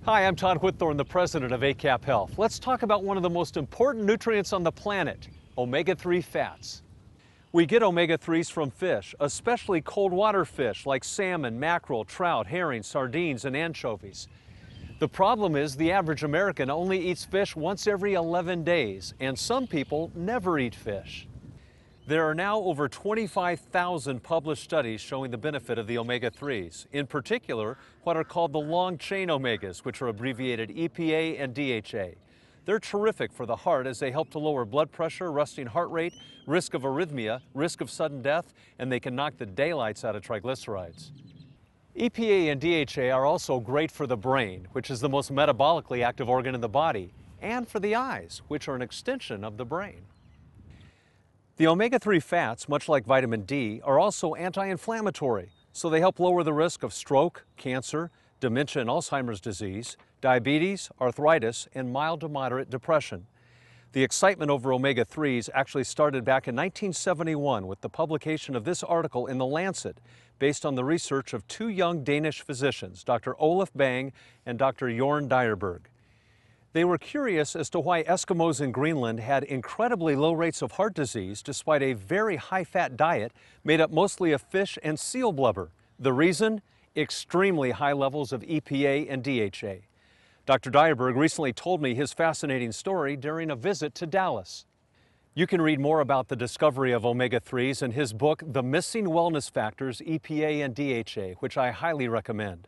Hi, I'm Todd Whitthorne, the president of ACAP Health. Let's talk about one of the most important nutrients on the planet, omega-3 fats. We get omega-3s from fish, especially cold water fish like salmon, mackerel, trout, herring, sardines, and anchovies. The problem is the average American only eats fish once every 11 days, and some people never eat fish. There are now over 25,000 published studies showing the benefit of the omega-3s, in particular what are called the long-chain omegas, which are abbreviated EPA and DHA. They're terrific for the heart as they help to lower blood pressure, resting heart rate, risk of arrhythmia, risk of sudden death, and they can knock the daylights out of triglycerides. EPA and DHA are also great for the brain, which is the most metabolically active organ in the body, and for the eyes, which are an extension of the brain. The omega-3 fats, much like vitamin D, are also anti-inflammatory, so they help lower the risk of stroke, cancer, dementia and Alzheimer's disease, diabetes, arthritis, and mild to moderate depression. The excitement over omega-3s actually started back in 1971 with the publication of this article in The Lancet, based on the research of two young Danish physicians, Dr. Olaf Bang and Dr. Jorn Dyerberg. They were curious as to why Eskimos in Greenland had incredibly low rates of heart disease despite a very high-fat diet made up mostly of fish and seal blubber. The reason? Extremely high levels of EPA and DHA. Dr. Dyerberg recently told me his fascinating story during a visit to Dallas. You can read more about the discovery of omega-3s in his book, The Missing Wellness Factors, EPA and DHA, which I highly recommend.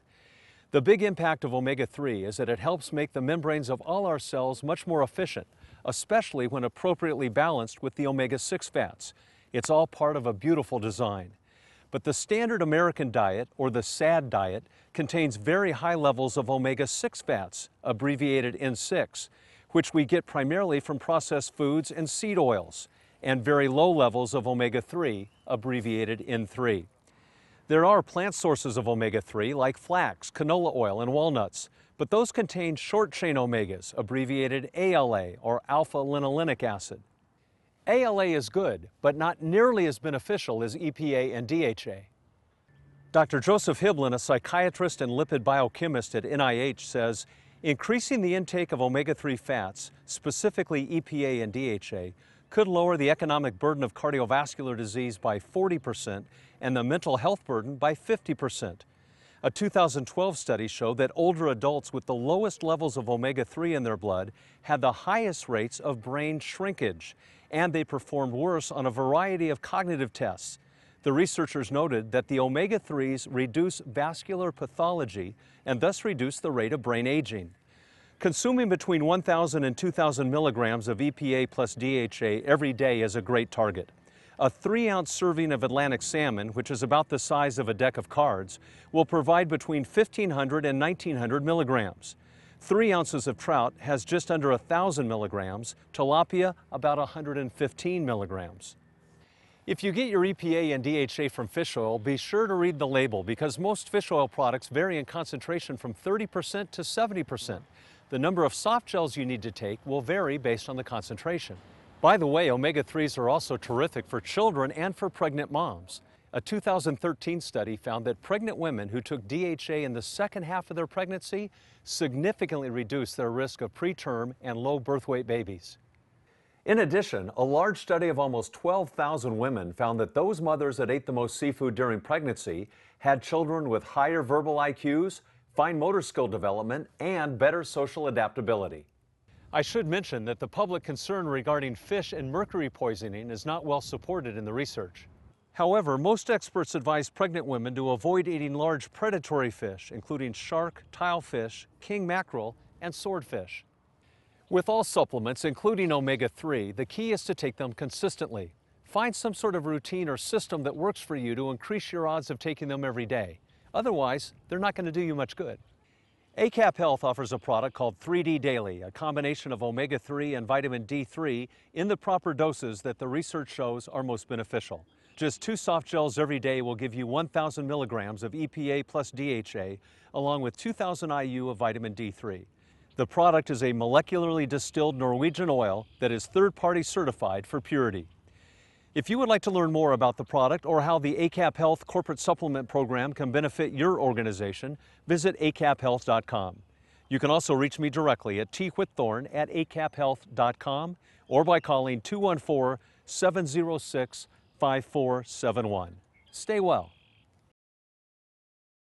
The big impact of omega-3 is that it helps make the membranes of all our cells much more efficient, especially when appropriately balanced with the omega-6 fats. It's all part of a beautiful design. But the standard American diet, or the SAD diet, contains very high levels of omega-6 fats, abbreviated N6, which we get primarily from processed foods and seed oils, and very low levels of omega-3, abbreviated N3. There are plant sources of omega-3 like flax, canola oil, and walnuts, but those contain short-chain omegas, abbreviated ALA, or alpha-linolenic acid. ALA is good, but not nearly as beneficial as EPA and DHA. Dr. Joseph Hibbelin, a psychiatrist and lipid biochemist at NIH, says, increasing the intake of omega-3 fats, specifically EPA and DHA, could lower the economic burden of cardiovascular disease by 40% and the mental health burden by 50%. A 2012 study showed that older adults with the lowest levels of omega-3 in their blood had the highest rates of brain shrinkage, and they performed worse on a variety of cognitive tests. The researchers noted that the omega-3s reduce vascular pathology and thus reduce the rate of brain aging. Consuming between 1,000 and 2,000 milligrams of EPA plus DHA every day is a great target. A 3-ounce serving of Atlantic salmon, which is about the size of a deck of cards, will provide between 1,500 and 1,900 milligrams. 3 ounces of trout has just under 1,000 milligrams, tilapia about 115 milligrams. If you get your EPA and DHA from fish oil, be sure to read the label because most fish oil products vary in concentration from 30% to 70%. The number of soft gels you need to take will vary based on the concentration. By the way, omega-3s are also terrific for children and for pregnant moms. A 2013 study found that pregnant women who took DHA in the second half of their pregnancy significantly reduced their risk of preterm and low birth weight babies. In addition, a large study of almost 12,000 women found that those mothers that ate the most seafood during pregnancy had children with higher verbal IQs, fine motor skill development, and better social adaptability. I should mention that the public concern regarding fish and mercury poisoning is not well supported in the research. However, most experts advise pregnant women to avoid eating large predatory fish, including shark, tilefish, king mackerel, and swordfish. With all supplements, including omega-3, the key is to take them consistently. Find some sort of routine or system that works for you to increase your odds of taking them every day. Otherwise, they're not going to do you much good. ACAP Health offers a product called 3D Daily, a combination of omega-3 and vitamin D3 in the proper doses that the research shows are most beneficial. Just 2 soft gels every day will give you 1,000 milligrams of EPA plus DHA, along with 2,000 IU of vitamin D3. The product is a molecularly distilled Norwegian oil that is third-party certified for purity. If you would like to learn more about the product or how the ACAP Health Corporate Supplement Program can benefit your organization, visit acaphealth.com. You can also reach me directly at twhitthorne@acaphealth.com or by calling 214-706-5471. Stay well.